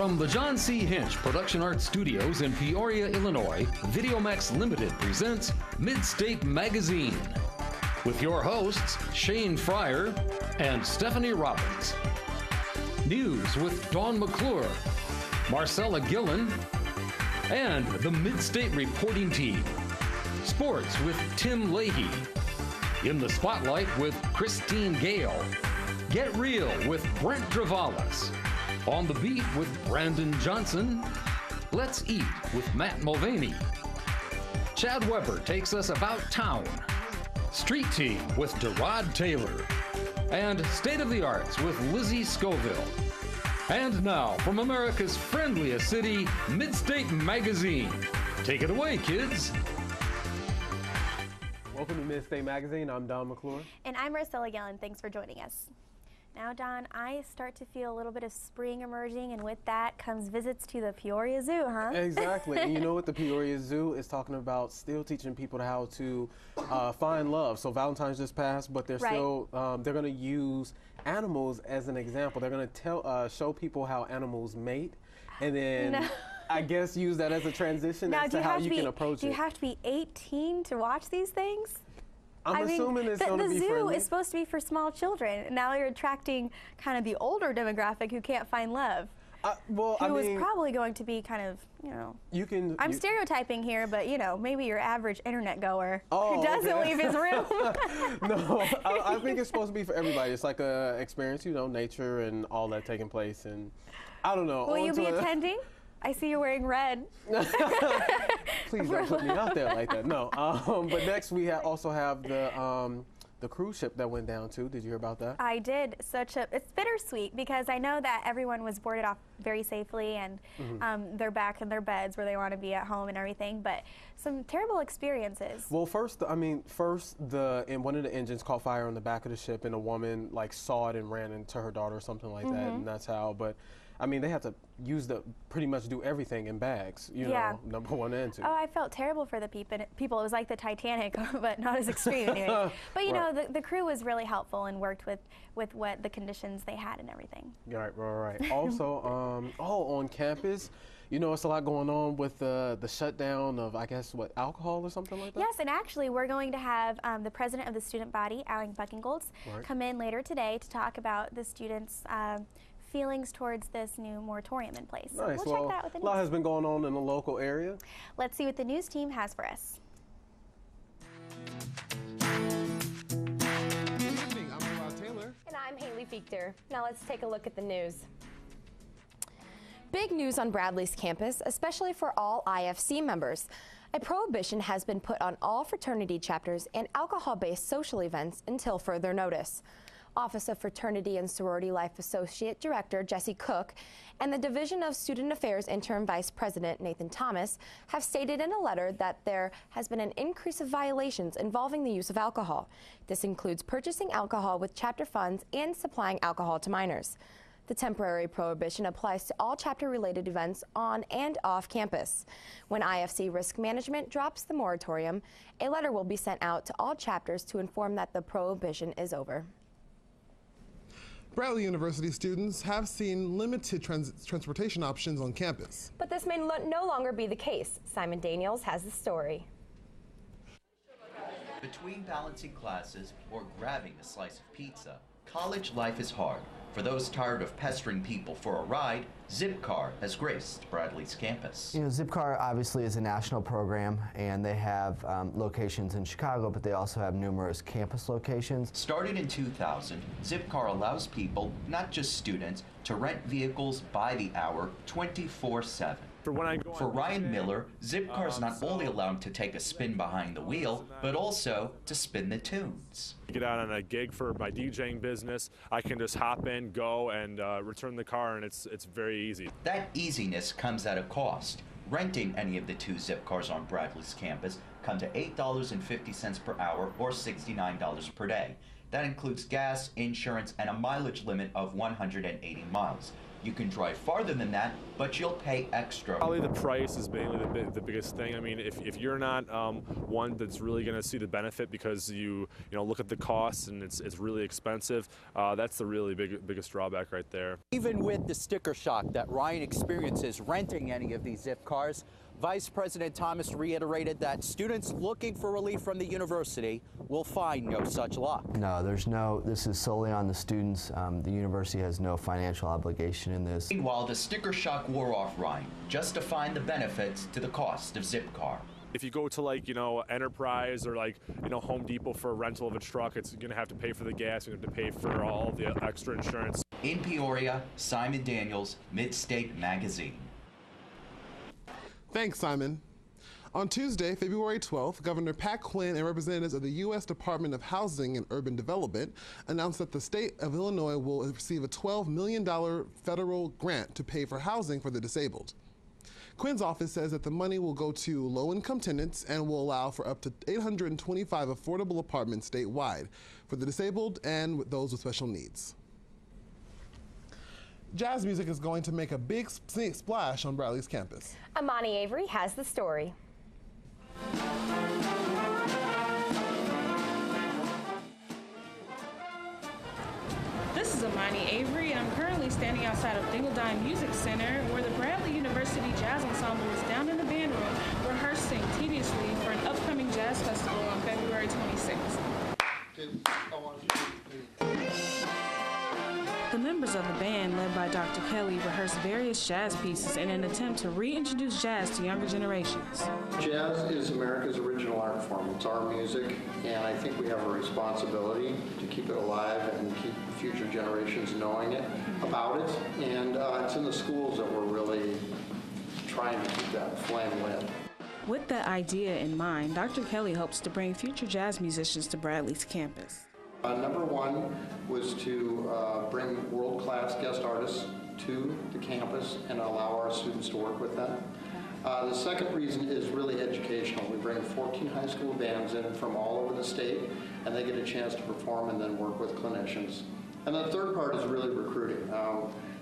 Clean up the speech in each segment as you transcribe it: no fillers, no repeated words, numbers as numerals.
From the John C. Hinch Production Art Studios in Peoria, Illinois, VideoMax Limited presents Midstate Magazine with your hosts Shane Fryer and Stephanie Robbins. News with Dawn McClure, Marcella Gillen, and the Midstate reporting team. Sports with Tim Leahy. In the Spotlight with Christine Gale. Get Real with Brent Travalis. On the Beat with Brandon Johnson. Let's Eat with Matt Mulvaney. Chad Weber takes us about town. Street Team with Derod Taylor. And State of the Arts with Lizzie Scoville. And now, from America's friendliest city, Midstate Magazine. Take it away, kids. Welcome to Midstate Magazine. I'm Dawn McClure. And I'm Marcella Gillen. Thanks for joining us. Now, Dawn, I start to feel a little bit of spring emerging, and with that comes visits to the Peoria Zoo, huh? Exactly. And you know what? The Peoria Zoo is talking about still teaching people how to find love. So Valentine's just passed, but they're still, they're going to use animals as an example. They're going to show people how animals mate, and then I guess use that as a transition as to how you can approach it. Do you have to be 18 to watch these things? I'm assuming it's going to be the zoo friendly. is supposed to be for small children. Now you're attracting kind of the older demographic who can't find love. Well, who is probably going to be kind of, you know. I'm stereotyping here, but you know, maybe your average internet goer who doesn't leave his room. No, I think it's supposed to be for everybody. It's like a experience, you know, nature and all that taking place, and I don't know. Will you be attending? I see you're wearing red. Please don't put me out there like that. No. But next we also have the cruise ship that went down too. Did you hear about that? I did. It's bittersweet because I know that everyone was boarded off very safely and they're back in their beds where they want to be at home and everything. But some terrible experiences. Well, first one of the engines caught fire on the back of the ship, and a woman like saw it and ran into her daughter or something like that, and that's how. But I mean, they have to pretty much do everything in bags, you know, number one and two. Oh, I felt terrible for the people. It was like the Titanic, but not as extreme anyway. But you know, the crew was really helpful and worked with what the conditions they had and everything. Right. Also, on campus, you know, it's a lot going on with the shutdown of, I guess, alcohol or something like that? Yes, and actually we're going to have the president of the student body, Alan Buckingolds, come in later today to talk about the students' feelings towards this new moratorium in place. Nice. So we'll check that out with the news. A lot has been going on in the local area. Let's see what the news team has for us. Good evening, I'm Derod Taylor. And I'm Haley Fichter. Now let's take a look at the news. Big news on Bradley's campus, especially for all IFC members. A prohibition has been put on all fraternity chapters and alcohol-based social events until further notice. Office of Fraternity and Sorority Life Associate Director Jesse Cook and the Division of Student Affairs Interim Vice President Nathan Thomas have stated in a letter that there has been an increase of violations involving the use of alcohol. This includes purchasing alcohol with chapter funds and supplying alcohol to minors. The temporary prohibition applies to all chapter-related events on and off campus. When IFC Risk Management drops the moratorium, a letter will be sent out to all chapters to inform that the prohibition is over. Bradley University students have seen limited transportation options on campus. But this may no longer be the case. Simon Daniels has the story. Between balancing classes or grabbing a slice of pizza, college life is hard. For those tired of pestering people for a ride, Zipcar has graced Bradley's campus. You know, Zipcar obviously is a national program, and they have locations in Chicago, but they also have numerous campus locations. Started in 2000, Zipcar allows people, not just students, to rent vehicles by the hour 24/7. For Ryan Miller, Zipcar is not only allowed to take a spin behind the wheel, but also to spin the tunes. Get out on a gig for my DJing business, I can just hop in, go, and return the car, and it's very easy. That easiness comes at a cost. Renting any of the two Zipcars on Bradley's campus come to $8.50 per hour or $69 per day. That includes gas, insurance, and a mileage limit of 180 miles. You can drive farther than that, but you'll pay extra. Probably the price is mainly the biggest thing. I mean, if you're not one that's really going to see the benefit because you look at the costs and it's really expensive, that's the really biggest drawback right there. Even with the sticker shock that Ryan experiences renting any of these Zip cars, Vice President Thomas reiterated that students looking for relief from the university will find no such luck. No, this is solely on the students. The university has no financial obligation in this. Meanwhile, the sticker shock wore off Ryan, justifying the benefits to the cost of Zipcar. If you go to Enterprise or Home Depot for a rental of a truck, it's going to have to pay for the gas, you're going to have to pay for all the extra insurance. In Peoria, Simon Daniels, Midstate Magazine. Thanks, Simon. On Tuesday, February 12th, Governor Pat Quinn and representatives of the U.S. Department of Housing and Urban Development announced that the state of Illinois will receive a $12 million federal grant to pay for housing for the disabled. Quinn's office says that the money will go to low-income tenants and will allow for up to 825 affordable apartments statewide for the disabled and those with special needs. Jazz music is going to make a big splash on Bradley's campus. Amani Avery has the story. This is Amani Avery, and I'm currently standing outside of Dingledine Music Center, where the Bradley University Jazz Ensemble is down in the band room rehearsing tediously for an upcoming jazz festival on February 26th. The members of the band, led by Dr. Kelly, rehearse various jazz pieces in an attempt to reintroduce jazz to younger generations. Jazz is America's original art form. It's our music, and I think we have a responsibility to keep it alive and keep future generations knowing about it. And it's in the schools that we're really trying to keep that flame lit. With that idea in mind, Dr. Kelly hopes to bring future jazz musicians to Bradley's campus. Number one was to bring world-class guest artists to the campus and allow our students to work with them. The second reason is really educational. We bring 14 high school bands in from all over the state, and they get a chance to perform and then work with clinicians. And the third part is really recruiting.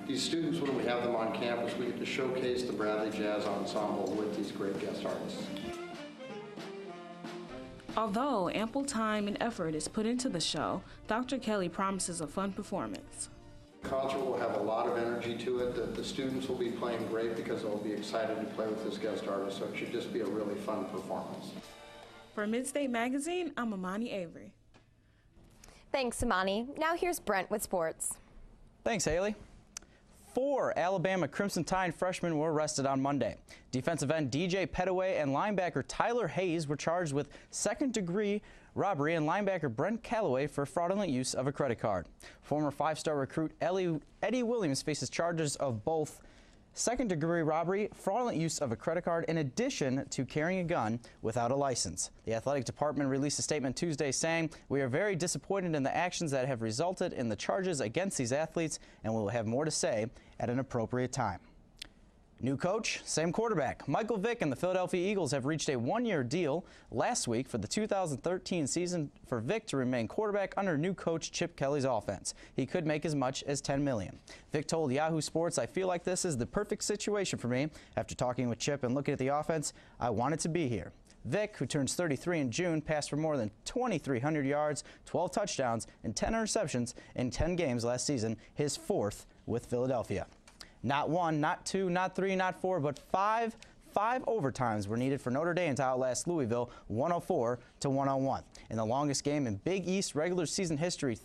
These students, when we have them on campus, we get to showcase the Bradley Jazz Ensemble with these great guest artists. Although ample time and effort is put into the show, Dr. Kelly promises a fun performance. The concert will have a lot of energy to it. The students will be playing great because they'll be excited to play with this guest artist, so it should just be a really fun performance. For Midstate Magazine, I'm Amani Avery. Thanks, Amani. Now here's Brent with sports. Thanks, Haley. 4 Alabama Crimson Tide freshmen were arrested on Monday. Defensive end DJ Pettaway and linebacker Tyler Hayes were charged with second-degree robbery and linebacker Brent Calloway for fraudulent use of a credit card. Former 5-star recruit Eddie Williams faces charges of both second-degree robbery, fraudulent use of a credit card, in addition to carrying a gun without a license. The athletic department released a statement Tuesday saying, "We are very disappointed in the actions that have resulted in the charges against these athletes, and we will have more to say at an appropriate time." New coach, same quarterback. Michael Vick and the Philadelphia Eagles have reached a 1-year deal last week for the 2013 season for Vick to remain quarterback under new coach Chip Kelly's offense. He could make as much as $10 million. Vick told Yahoo Sports, "I feel like this is the perfect situation for me. After talking with Chip and looking at the offense, I wanted to be here." Vick, who turns 33 in June, passed for more than 2,300 yards, 12 touchdowns, and 10 interceptions in 10 games last season, his 4th with Philadelphia. Not 1, not 2, not 3, not 4, but 5 overtimes were needed for Notre Dame to outlast Louisville 104-101. In the longest game in Big East regular season history,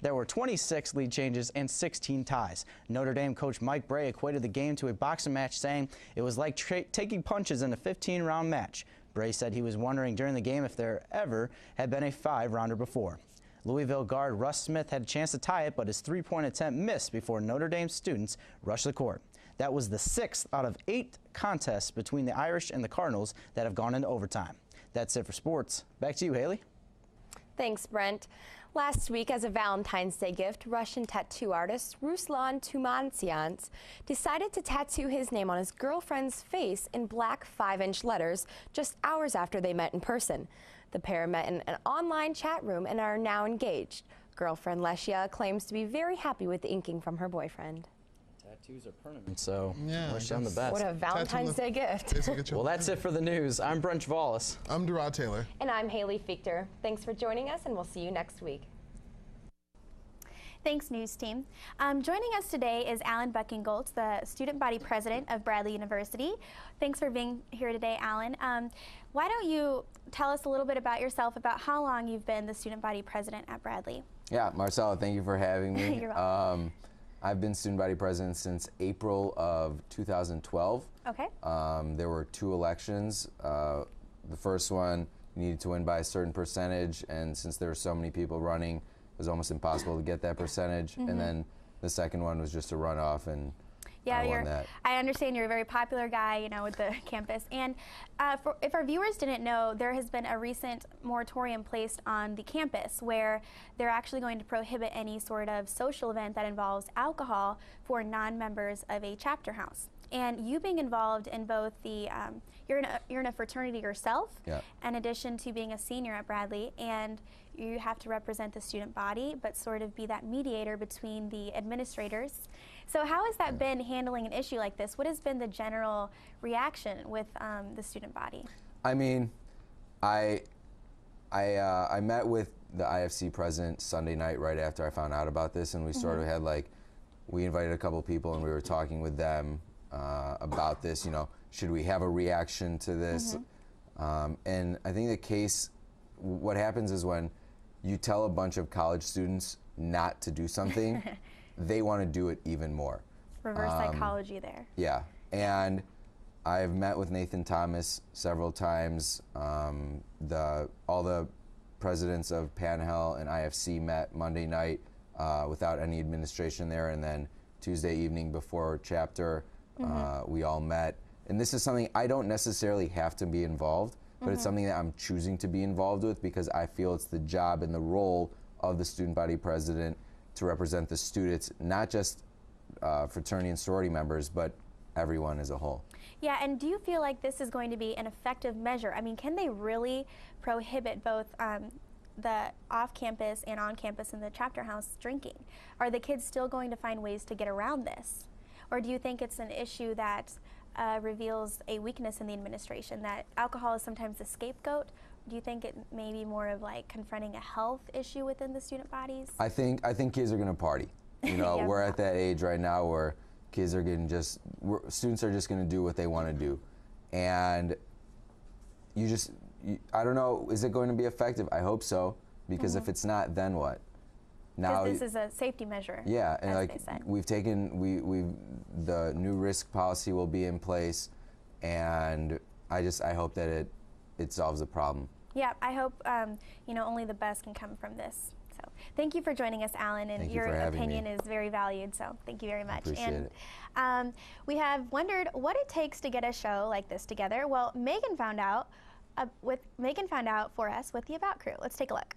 there were 26 lead changes and 16 ties. Notre Dame coach Mike Bray equated the game to a boxing match, saying it was like taking punches in a 15-round match. Bray said he was wondering during the game if there ever had been a 5-rounder before. Louisville guard Russ Smith had a chance to tie it, but his 3-point attempt missed before Notre Dame students rushed the court. That was the 6th out of 8 contests between the Irish and the Cardinals that have gone into overtime. That's it for sports. Back to you, Haley. Thanks, Brent. Last week, as a Valentine's Day gift, Russian tattoo artist Ruslan Tumansyans decided to tattoo his name on his girlfriend's face in black 5-inch letters just hours after they met in person. The pair met in an online chat room and are now engaged. Girlfriend Leshia claims to be very happy with the inking from her boyfriend. tattoos are permanent, so yeah, wish them the best. What a Valentine's Day gift. Well, that's it for the news. I'm Brent Wallace. I'm Derod Taylor. And I'm Haley Fichter. Thanks for joining us, and we'll see you next week. Thanks, news team. Joining us today is Alan Buckingolt, the student body president of Bradley University. Thanks for being here today, Alan. Why don't you tell us a little bit about yourself, about how long you've been the student body president at Bradley? Yeah, Marcella, thank you for having me. You're welcome. I've been student body president since April of 2012. Okay. There were 2 elections. The first one, you needed to win by a certain percentage, and since there were so many people running, it was almost impossible to get that percentage. And then the second one was just a runoff, and I won that. I understand you're a very popular guy, you know, with the campus. And if our viewers didn't know, there has been a recent moratorium placed on the campus where they're actually going to prohibit any sort of social event that involves alcohol for non-members of a chapter house. And you being involved in both the, you're in a fraternity yourself, in addition to being a senior at Bradley, and you have to represent the student body, but sort of be that mediator between the administrators. So how has that been handling an issue like this? What has been the general reaction with the student body? I mean, I met with the IFC president Sunday night right after I found out about this, and we sort of had we invited a couple people and we were talking with them about this, you know, should we have a reaction to this? And I think the case, what happens is when you tell a bunch of college students not to do something, they want to do it even more. Reverse psychology there. Yeah, and I've met with Nathan Thomas several times. All the presidents of Panhell and IFC met Monday night without any administration there, and then Tuesday evening before chapter, we all met. And this is something I don't necessarily have to be involved, but it's something that I'm choosing to be involved with because I feel it's the job and the role of the student body president to represent the students, not just fraternity and sorority members, but everyone as a whole. Yeah, and do you feel like this is going to be an effective measure? I mean, can they really prohibit both the off-campus and on-campus in the chapter house drinking? Are the kids still going to find ways to get around this? Or do you think it's an issue that reveals a weakness in the administration, that alcohol is sometimes the scapegoat? Do you think it may be more of like confronting a health issue within the student bodies? I think kids are going to party. You know, we're at that age right now where kids are getting students are just going to do what they want to do. And I don't know, is it going to be effective? I hope so, because if it's not, then what? Now this is a safety measure. Yeah, and like the new risk policy will be in place, and I hope that it solves the problem. Yeah, I hope you know, only the best can come from this. So thank you for joining us, Alan, and your opinion is very valued. So thank you very much. I appreciate it. We have wondered what it takes to get a show like this together. Well, Megan found out for us with the About Crew. Let's take a look.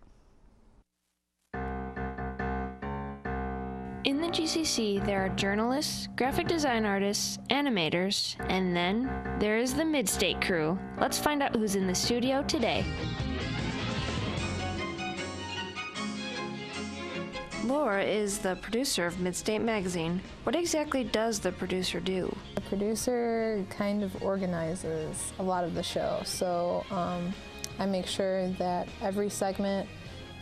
In the GCC, there are journalists, graphic design artists, animators, and then there is the Midstate crew. Let's find out who's in the studio today. Laura is the producer of Midstate Magazine. What exactly does the producer do? The producer kind of organizes a lot of the show, so I make sure that every segment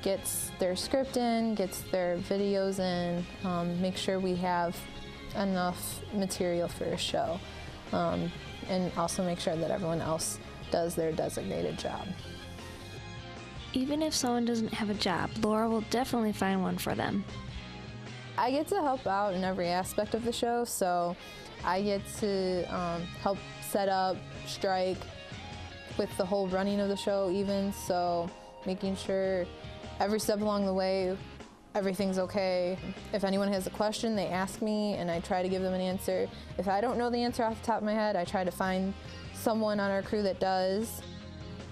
gets their script in, gets their videos in, make sure we have enough material for a show, and also make sure that everyone else does their designated job. Even if someone doesn't have a job, Laura will definitely find one for them. I get to help out in every aspect of the show, so I get to help set up, strike, with the whole running of the show even, so making sure every step along the way, everything's okay. If anyone has a question, they ask me, and I try to give them an answer. If I don't know the answer off the top of my head, I try to find someone on our crew that does.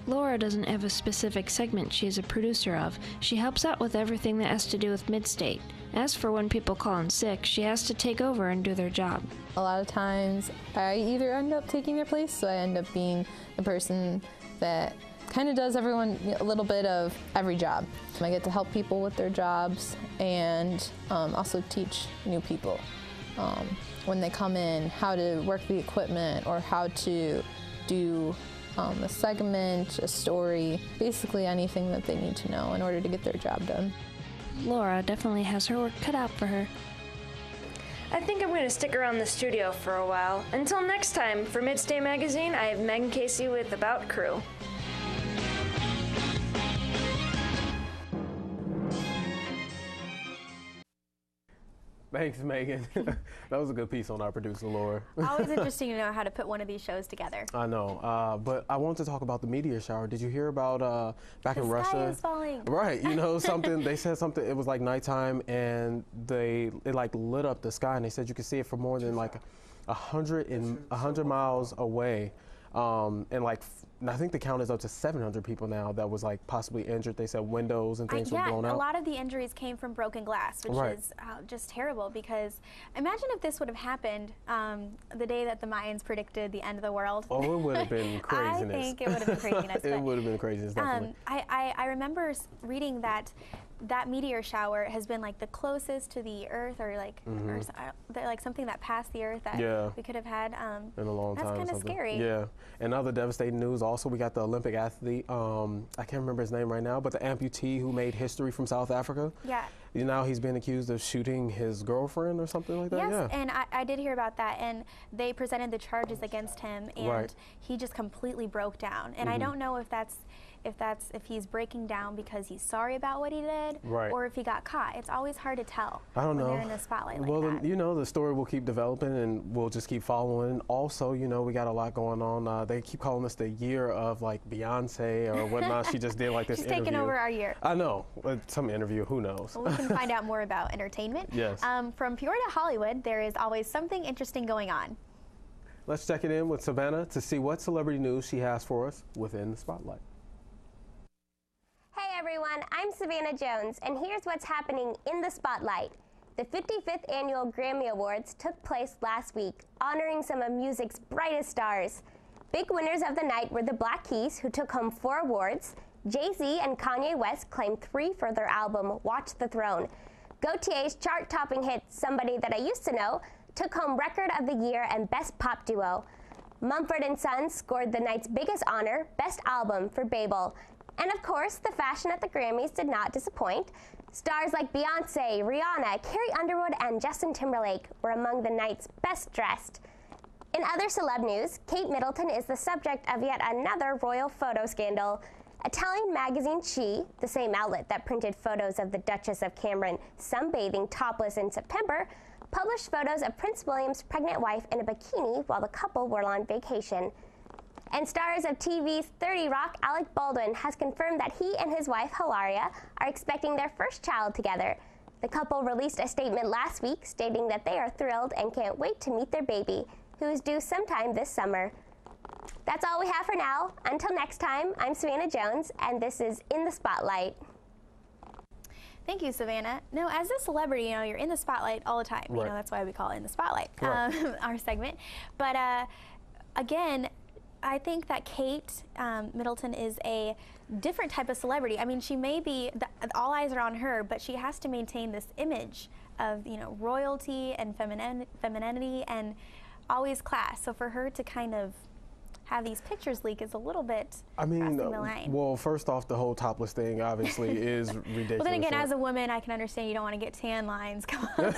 Laura doesn't have a specific segment she is a producer of. She helps out with everything that has to do with Midstate. As for when people call in sick, she has to take over and do their job. A lot of times, I either end up taking their place, so I end up being the person that kind of does everyone a little bit of every job. I get to help people with their jobs and also teach new people when they come in, how to work the equipment or how to do a segment, a story, basically anything that they need to know in order to get their job done. Laura definitely has her work cut out for her. I think I'm going to stick around the studio for a while. Until next time, for Midstate Magazine, I have Megan Casey with About Crew. Thanks, Megan. That was a good piece on our producer, Laura. Always interesting to know how to put one of these shows together. I know, but I wanted to talk about the meteor shower. Did you hear about back in Russia? The sky is falling. Right, you know something, they said something, it was like nighttime and it like lit up the sky and they said you could see it for more than like 100 miles away. And like, I think the count is up to 700 people now that was like possibly injured. They said windows and things were blown out. A lot of the injuries came from broken glass, which is just terrible, because imagine if this would have happened the day that the Mayans predicted the end of the world. Oh, it would have been craziness. I think it would have been craziness. It would have been craziness, definitely. I remember reading that meteor shower has been like the closest to the Earth, or like, like something that passed the Earth that we could have had in a long time. That's kind of scary. Yeah. And other devastating news also, we got the Olympic athlete, I can't remember his name right now, but the amputee who made history from South Africa. Yeah. Now he's been accused of shooting his girlfriend or something like that. Yes, and I did hear about that, and they presented the charges against him, and he just completely broke down. And I don't know if he's breaking down because he's sorry about what he did, or if he got caught. It's always hard to tell. I don't know. They're in the spotlight like well, that. You know, the story will keep developing, and we'll just keep following. Also, you know, we got a lot going on. They keep calling us the year of like Beyonce or whatnot. She just did like this interview. She's taking over our year. I know. Some interview. Who knows? Well, we can find out more about entertainment. Yes. From Peoria to Hollywood, there is always something interesting going on. Let's check it in with Savannah to see what celebrity news she has for us within the spotlight. Hey everyone, I'm Savannah Jones, and here's what's happening in the spotlight. The 55th Annual Grammy Awards took place last week, honoring some of music's brightest stars. Big winners of the night were the Black Keys, who took home 4 awards. Jay-Z and Kanye West claimed 3 for their album, Watch the Throne. Gautier's chart-topping hit, Somebody That I Used to Know, took home Record of the Year and Best Pop Duo. Mumford & Sons scored the night's biggest honor, Best Album, for Babel. And of course, the fashion at the Grammys did not disappoint. Stars like Beyonce, Rihanna, Carrie Underwood, and Justin Timberlake were among the night's best dressed. In other celeb news, Kate Middleton is the subject of yet another royal photo scandal. Italian magazine She, the same outlet that printed photos of the Duchess of Cameron sunbathing topless in September, published photos of Prince William's pregnant wife in a bikini while the couple were on vacation. And stars of TV's 30 Rock, Alec Baldwin, has confirmed that he and his wife, Hilaria, are expecting their first child together. The couple released a statement last week stating that they are thrilled and can't wait to meet their baby, who is due sometime this summer. That's all we have for now. Until next time, I'm Savannah Jones, and this is In the Spotlight. Thank you, Savannah. No, as a celebrity, you know, you're in the spotlight all the time. You know, that's why we call it In the Spotlight, our segment. But again, I think that Kate Middleton is a different type of celebrity. I mean, she may be, all eyes are on her, but she has to maintain this image of, you know, royalty and femininity and always class. So for her to kind of have these pictures leak is a little bit crossing the line. Well, first off, the whole topless thing obviously is ridiculous. Well, then again, as a woman, I can understand you don't want to get tan lines. Come on.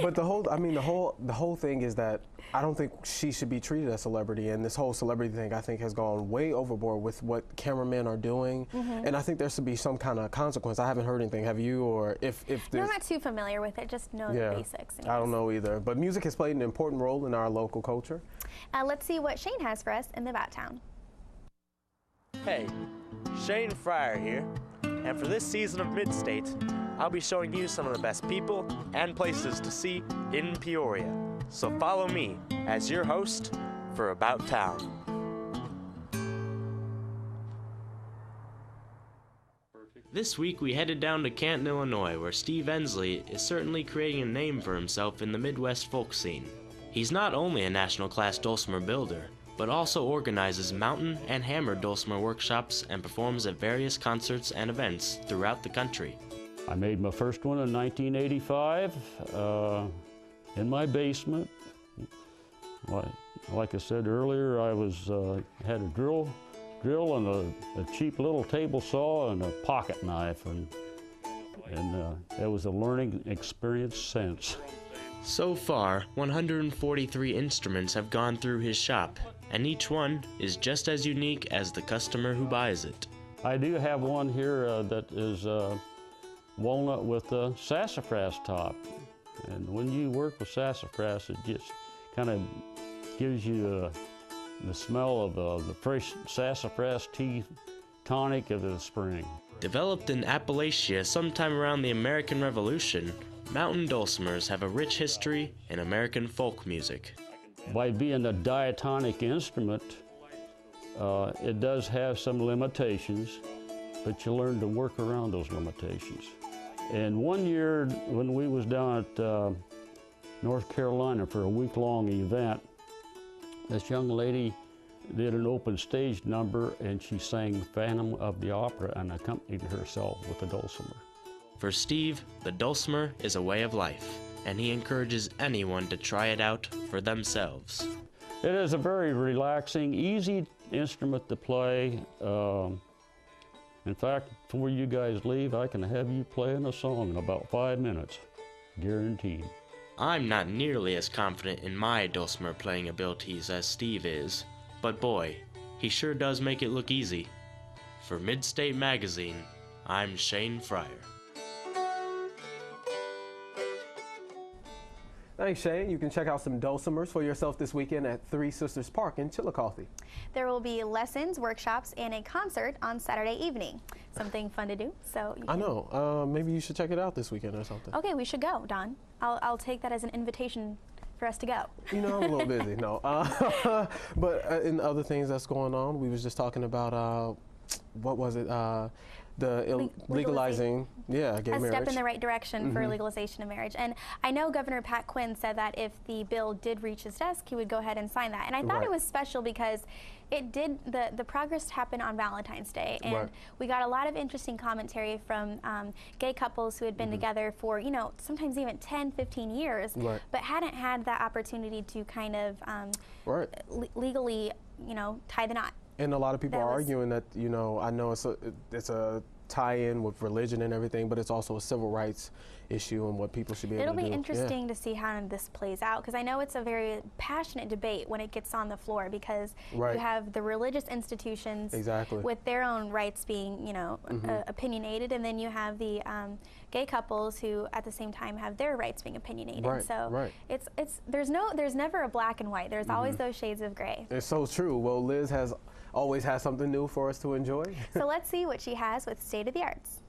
But the whole thing is that I don't think she should be treated as a celebrity, and this whole celebrity thing I think has gone way overboard with what cameramen are doing, and I think there should be some kind of consequence. I haven't heard anything. Have you? Or if no, I'm not too familiar with it. Just know the basics. I don't know either. But music has played an important role in our local culture. Let's see what Shane has for us in the About Town. Hey, Shane Fryer here, and for this season of Midstate, I'll be showing you some of the best people and places to see in Peoria. So follow me as your host for About Town. This week we headed down to Canton, Illinois, where Steve Ensley is certainly creating a name for himself in the Midwest folk scene. He's not only a national-class dulcimer builder, but also organizes mountain and hammer dulcimer workshops and performs at various concerts and events throughout the country. I made my first one in 1985 in my basement Like I said earlier, I had a drill and a cheap little table saw and a pocket knife, and it was a learning experience since. So far, 143 instruments have gone through his shop, and each one is just as unique as the customer who buys it. I do have one here that is walnut with a sassafras top. And when you work with sassafras, it just kind of gives you the smell of the fresh sassafras tea tonic of the spring. Developed in Appalachia sometime around the American Revolution, mountain dulcimers have a rich history in American folk music. By being a diatonic instrument, it does have some limitations, but you learn to work around those limitations. And one year when we was down at North Carolina for a week-long event, this young lady did an open stage number, and she sang Phantom of the Opera and accompanied herself with a dulcimer. For Steve, the dulcimer is a way of life, and he encourages anyone to try it out for themselves. It is a very relaxing, easy instrument to play. In fact, before you guys leave, I can have you playing a song in about 5 minutes, guaranteed. I'm not nearly as confident in my dulcimer playing abilities as Steve is, but boy, he sure does make it look easy. For Midstate Magazine, I'm Shane Fryer. Thanks, Shane. You can check out some dulcimers for yourself this weekend at Three Sisters Park in Chillicothe. There will be lessons, workshops, and a concert on Saturday evening. Something fun to do. So I know. Maybe you should check it out this weekend or something. Okay, we should go, Don. I'll take that as an invitation for us to go. You know, I'm a little busy. No. But in other things that's going on, we was just talking about, what was it? The legalizing, gay marriage. A step in the right direction for legalization of marriage. And I know Governor Pat Quinn said that if the bill did reach his desk, he would go ahead and sign that. And I thought it was special because it did, the progress happened on Valentine's Day. And we got a lot of interesting commentary from gay couples who had been together for, you know, sometimes even 10, 15 years, but hadn't had that opportunity to kind of legally, you know, tie the knot. And a lot of people are arguing that, you know, I know it's a tie-in with religion and everything, but it's also a civil rights issue and what people should be able to do. It'll be interesting to see how this plays out, because I know it's a very passionate debate when it gets on the floor, because you have the religious institutions with their own rights being, you know, opinionated, and then you have the gay couples who at the same time have their rights being opinionated. So there's never a black and white. There's always those shades of gray. It's so true. Well, Liz always has something new for us to enjoy. So let's see what she has with State of the Arts.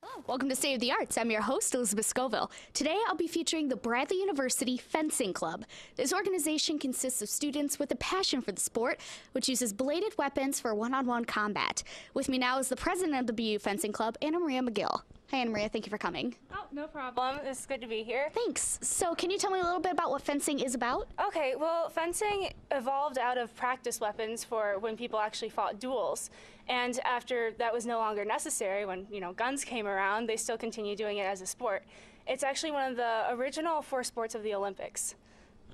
Hello, welcome to State of the Arts. I'm your host, Elizabeth Scoville. Today I'll be featuring the Bradley University Fencing Club. This organization consists of students with a passion for the sport, which uses bladed weapons for one-on-one combat. With me now is the president of the BU Fencing Club, Anna Maria McGill. Hi, Anna Maria. Thank you for coming. Oh, no problem. It's good to be here. Thanks. So can you tell me a little bit about what fencing is about? Okay, well, fencing evolved out of practice weapons for when people actually fought duels. And after that was no longer necessary, when, you know, guns came around, they still continue doing it as a sport. It's actually one of the original 4 sports of the Olympics.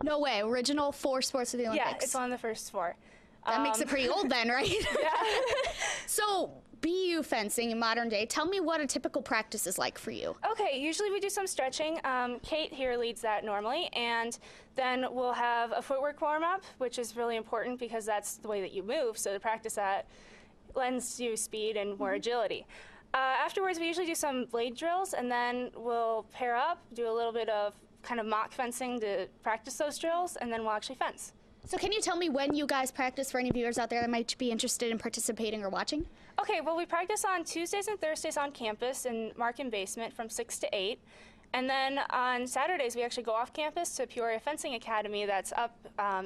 No way. Original 4 sports of the Olympics? Yeah, it's one of the first 4. That makes it pretty old then, right? Yeah. So, BU fencing in modern day, tell me what a typical practice is like for you. Okay, usually we do some stretching. Kate here leads that normally, and then we'll have a footwork warm-up, which is really important because that's the way that you move, so to practice that lends you speed and more agility. Afterwards, we usually do some blade drills, and then we'll pair up, do a little bit of kind of mock fencing to practice those drills, and then we'll actually fence. So can you tell me when you guys practice for any viewers out there that might be interested in participating or watching? Okay, well, we practice on Tuesdays and Thursdays on campus in Markham Basement from 6 to 8. And then on Saturdays, we actually go off campus to Peoria Fencing Academy that's up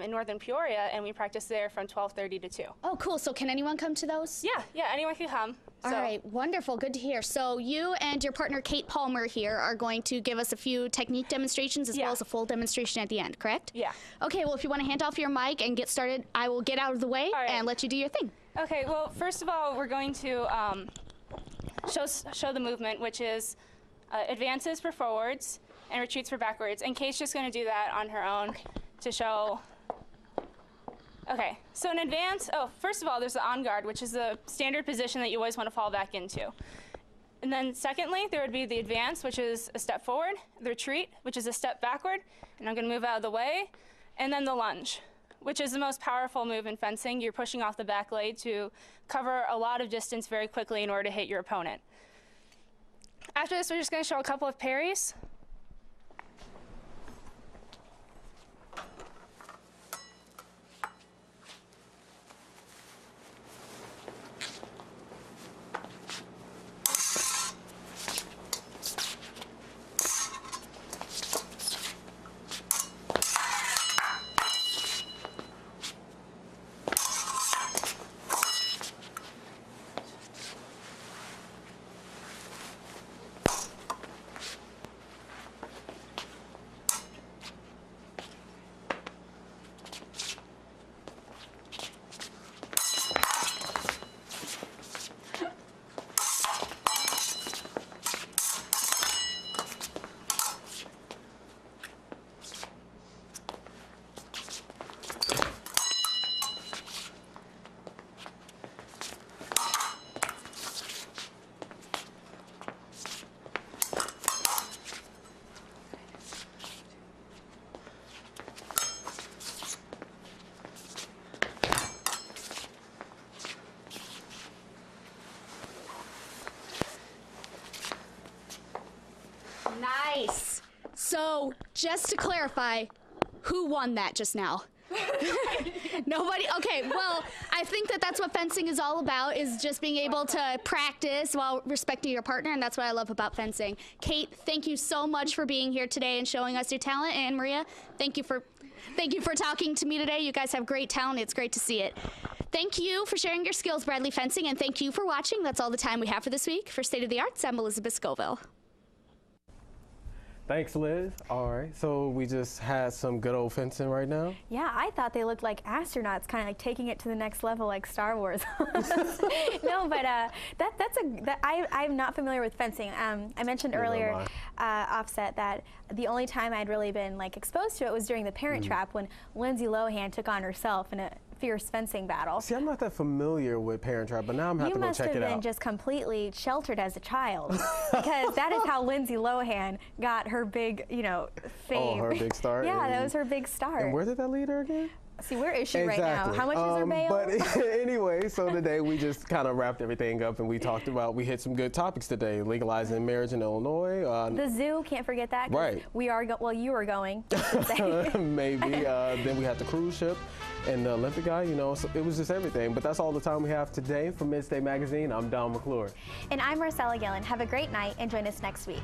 in northern Peoria, and we practice there from 12:30 to 2. Oh, cool. So can anyone come to those? Yeah, anyone can come. All right, wonderful. Good to hear. So you and your partner, Kate Palmer, here are going to give us a few technique demonstrations as well as a full demonstration at the end, correct? Yeah. Okay, well, if you want to hand off your mic and get started, I will get out of the way and let you do your thing. Okay, well, first of all, we're going to show the movement, which is advances for forwards and retreats for backwards. And Kate's just going to do that on her own. to show. Okay, so in advance, first of all, there's the on guard, which is the standard position that you always want to fall back into. And then secondly, there would be the advance, which is a step forward, the retreat, which is a step backward, and I'm going to move out of the way, and then the lunge, which is the most powerful move in fencing. You're pushing off the back leg to cover a lot of distance very quickly in order to hit your opponent. After this, we're just going to show a couple of parries. Nice. So, just to clarify, who won that just now? Nobody? Okay, well, I think that that's what fencing is all about, is just being able to practice while respecting your partner, and that's what I love about fencing. Kate, thank you so much for being here today and showing us your talent. And Maria, thank you for talking to me today. You guys have great talent. It's great to see it. Thank you for sharing your skills, Bradley Fencing, and thank you for watching. That's all the time we have for this week. For State of the Arts, I'm Elizabeth Scoville. Thanks, Liz. All right, so we just had some good old fencing right now. Yeah, I thought they looked like astronauts, kind of like taking it to the next level, like Star Wars. No, but I'm not familiar with fencing. I mentioned earlier, offset, that the only time I'd really been like exposed to it was during the Parent Trap when Lindsay Lohan took on herself in a fierce fencing battle. See, I'm not that familiar with Parent Trap, but now I'm going to have to go check it out. You must have been just completely sheltered as a child, because that is how Lindsay Lohan got her big, fame. Oh, her big start? Yeah, that was her big start. And where did that lead her again? See, where is she right now? How much is her bail? But anyway, so today we just kind of wrapped everything up, and we hit some good topics today. Legalizing marriage in Illinois. The zoo, can't forget that. Right. We are, you are going. Maybe. Then we had the cruise ship and the Olympic guy, so it was just everything. But that's all the time we have today. From Midstate Magazine, I'm Don McClure. And I'm Marcella Gillen. Have a great night and join us next week.